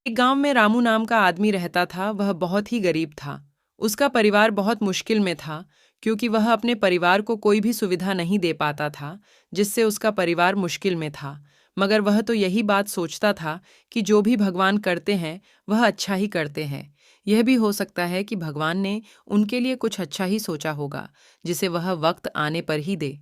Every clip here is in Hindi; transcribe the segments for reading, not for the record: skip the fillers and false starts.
एक गांव में रामू नाम का आदमी रहता था। वह बहुत ही गरीब था। उसका परिवार बहुत मुश्किल में था, क्योंकि वह अपने परिवार को कोई भी सुविधा नहीं दे पाता था, जिससे उसका परिवार मुश्किल में था। मगर वह तो यही बात सोचता था कि जो भी भगवान करते हैं वह अच्छा ही करते हैं। यह भी हो सकता है कि भगवान ने उनके लिए कुछ अच्छा ही सोचा होगा, जिसे वह वक्त आने पर ही दे।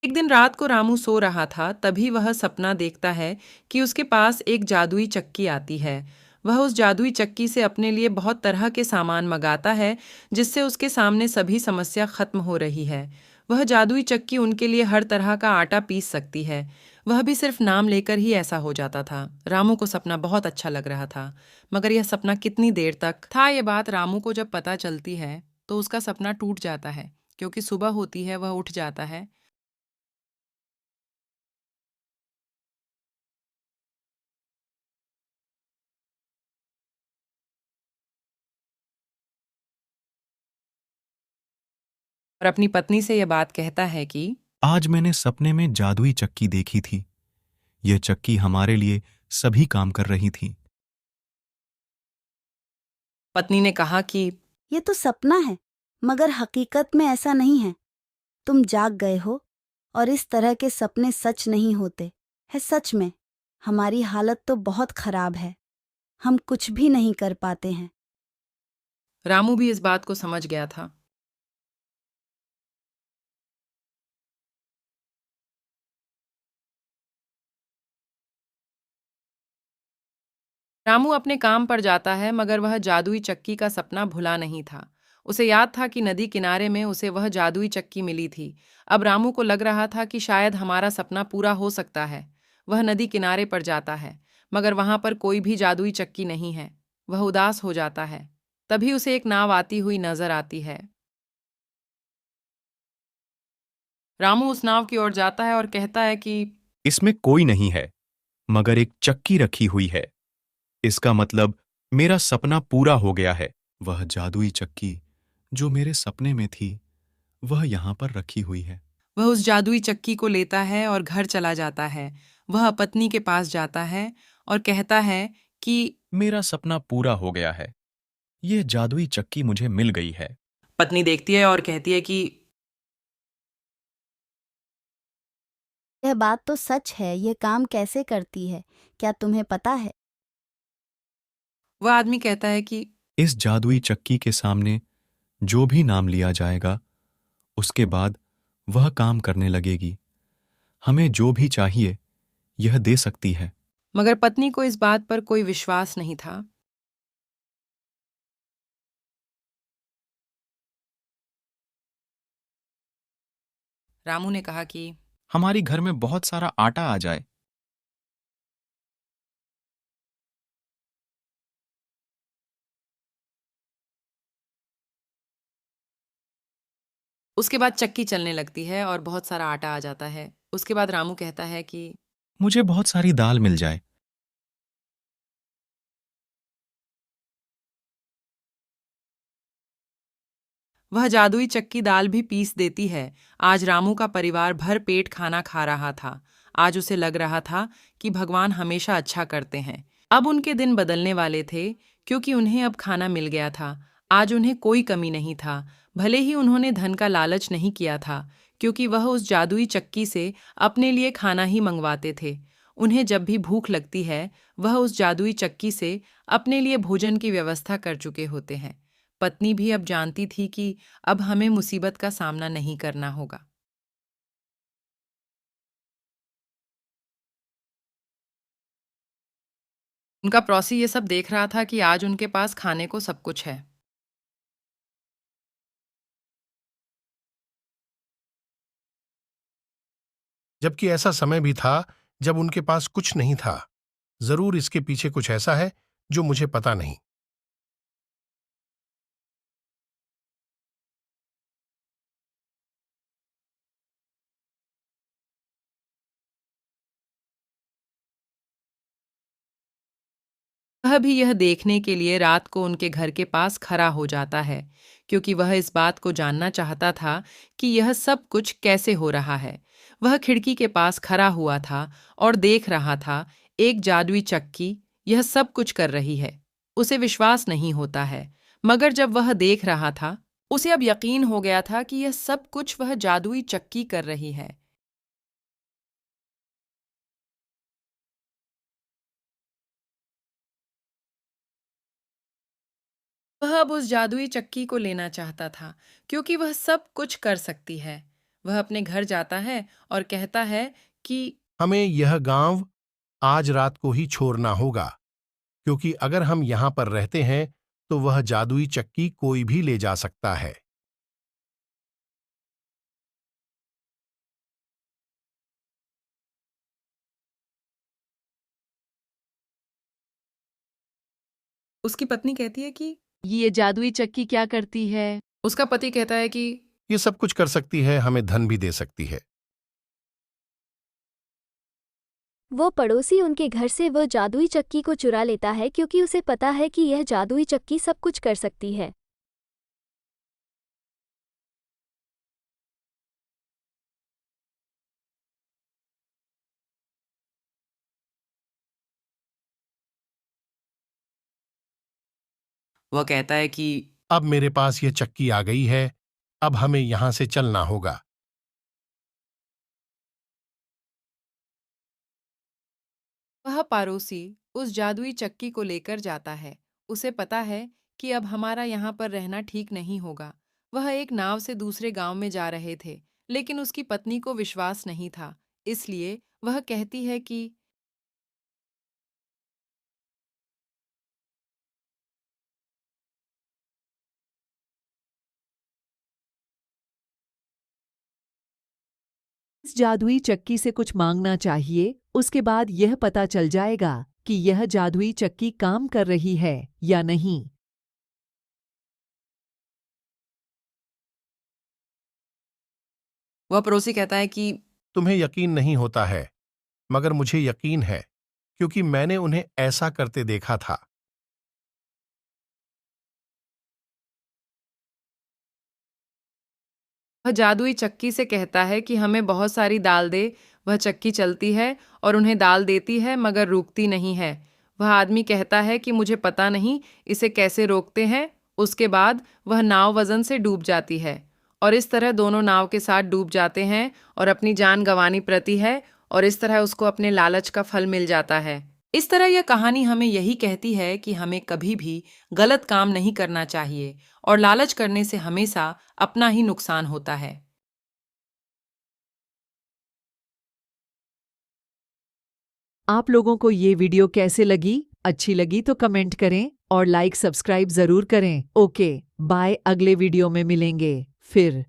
एक दिन रात को रामू सो रहा था, तभी वह सपना देखता है कि उसके पास एक जादुई चक्की आती है। वह उस जादुई चक्की से अपने लिए बहुत तरह के सामान मंगाता है, जिससे उसके सामने सभी समस्या खत्म हो रही है। वह जादुई चक्की उनके लिए हर तरह का आटा पीस सकती है। वह भी सिर्फ नाम लेकर ही ऐसा हो जाता था। रामू को सपना बहुत अच्छा लग रहा था, मगर यह सपना कितनी देर तक था, ये बात रामू को जब पता चलती है तो उसका सपना टूट जाता है। क्योंकि सुबह होती है, वह उठ जाता है। और अपनी पत्नी से यह बात कहता है कि आज मैंने सपने में जादुई चक्की देखी थी। यह चक्की हमारे लिए सभी काम कर रही थी। पत्नी ने कहा कि ये तो सपना है, मगर हकीकत में ऐसा नहीं है। तुम जाग गए हो और इस तरह के सपने सच नहीं होते। है सच में। हमारी हालत तो बहुत खराब है। हम कुछ भी नहीं कर पाते हैं। रामू भी इस बात को समझ गया था। रामू अपने काम पर जाता है, मगर वह जादुई चक्की का सपना भुला नहीं था। उसे याद था कि नदी किनारे में उसे वह जादुई चक्की मिली थी। अब रामू को लग रहा था कि शायद हमारा सपना पूरा हो सकता है। वह नदी किनारे पर जाता है, मगर वहां पर कोई भी जादुई चक्की नहीं है। वह उदास हो जाता है। तभी उसे एक नाव आती हुई नजर आती है। रामू उस नाव की ओर जाता है और कहता है कि इसमें कोई नहीं है, मगर एक चक्की रखी हुई है। इसका मतलब मेरा सपना पूरा हो गया है। वह जादुई चक्की जो मेरे सपने में थी, वह यहाँ पर रखी हुई है। वह उस जादुई चक्की को लेता है और घर चला जाता है। वह पत्नी के पास जाता है और कहता है कि मेरा सपना पूरा हो गया है। यह जादुई चक्की मुझे मिल गई है। पत्नी देखती है और कहती है कि यह बात तो सच है। ये काम कैसे करती है, क्या तुम्हें पता है? वह आदमी कहता है कि इस जादुई चक्की के सामने जो भी नाम लिया जाएगा, उसके बाद वह काम करने लगेगी। हमें जो भी चाहिए यह दे सकती है। मगर पत्नी को इस बात पर कोई विश्वास नहीं था। रामू ने कहा कि हमारी घर में बहुत सारा आटा आ जाए। उसके बाद चक्की चलने लगती है और बहुत सारा आटा आ जाता है। उसके बाद रामू कहता है कि मुझे बहुत सारी दाल मिल जाए। वह जादुई चक्की दाल भी पीस देती है। आज रामू का परिवार भर पेट खाना खा रहा था। आज उसे लग रहा था कि भगवान हमेशा अच्छा करते हैं। अब उनके दिन बदलने वाले थे, क्योंकि उन्हें अब खाना मिल गया था। आज उन्हें कोई कमी नहीं था। भले ही उन्होंने धन का लालच नहीं किया था, क्योंकि वह उस जादुई चक्की से अपने लिए खाना ही मंगवाते थे। उन्हें जब भी भूख लगती है, वह उस जादुई चक्की से अपने लिए भोजन की व्यवस्था कर चुके होते हैं। पत्नी भी अब जानती थी कि अब हमें मुसीबत का सामना नहीं करना होगा। उनका पड़ोसी ये सब देख रहा था कि आज उनके पास खाने को सब कुछ है। जबकि ऐसा समय भी था जब उनके पास कुछ नहीं था। जरूर इसके पीछे कुछ ऐसा है जो मुझे पता नहीं। वह भी यह देखने के लिए रात को उनके घर के पास खड़ा हो जाता है, क्योंकि वह इस बात को जानना चाहता था कि यह सब कुछ कैसे हो रहा है। वह खिड़की के पास खड़ा हुआ था और देख रहा था, एक जादुई चक्की यह सब कुछ कर रही है। उसे विश्वास नहीं होता है, मगर जब वह देख रहा था, उसे अब यकीन हो गया था कि यह सब कुछ वह जादुई चक्की कर रही है। वह अब उस जादुई चक्की को लेना चाहता था, क्योंकि वह सब कुछ कर सकती है। वह अपने घर जाता है और कहता है कि हमें यह गांव आज रात को ही छोड़ना होगा, क्योंकि अगर हम यहां पर रहते हैं तो वह जादुई चक्की कोई भी ले जा सकता है। उसकी पत्नी कहती है कि ये जादुई चक्की क्या करती है? उसका पति कहता है कि ये सब कुछ कर सकती है, हमें धन भी दे सकती है। वो पड़ोसी उनके घर से वो जादुई चक्की को चुरा लेता है क्योंकि उसे पता है कि यह जादुई चक्की सब कुछ कर सकती है। वह कहता है कि अब मेरे पास ये चक्की आ गई है, अब हमें यहां से चलना होगा। वह पड़ोसी उस जादुई चक्की को लेकर जाता है। उसे पता है कि अब हमारा यहाँ पर रहना ठीक नहीं होगा। वह एक नाव से दूसरे गांव में जा रहे थे, लेकिन उसकी पत्नी को विश्वास नहीं था। इसलिए वह कहती है कि इस जादुई चक्की से कुछ मांगना चाहिए, उसके बाद यह पता चल जाएगा कि यह जादुई चक्की काम कर रही है या नहीं। वह पड़ोसी कहता है कि तुम्हें यकीन नहीं होता है, मगर मुझे यकीन है, क्योंकि मैंने उन्हें ऐसा करते देखा था। वह जादुई चक्की से कहता है कि हमें बहुत सारी दाल दे। वह चक्की चलती है और उन्हें दाल देती है, मगर रुकती नहीं है। वह आदमी कहता है कि मुझे पता नहीं इसे कैसे रोकते हैं। उसके बाद वह नाव वजन से डूब जाती है और इस तरह दोनों नाव के साथ डूब जाते हैं और अपनी जान गंवानी पड़ती है, और इस तरह उसको अपने लालच का फल मिल जाता है। इस तरह यह कहानी हमें यही कहती है कि हमें कभी भी गलत काम नहीं करना चाहिए, और लालच करने से हमेशा अपना ही नुकसान होता है। आप लोगों को ये वीडियो कैसे लगी? अच्छी लगी तो कमेंट करें और लाइक सब्सक्राइब जरूर करें। ओके, बाय, अगले वीडियो में मिलेंगे फिर।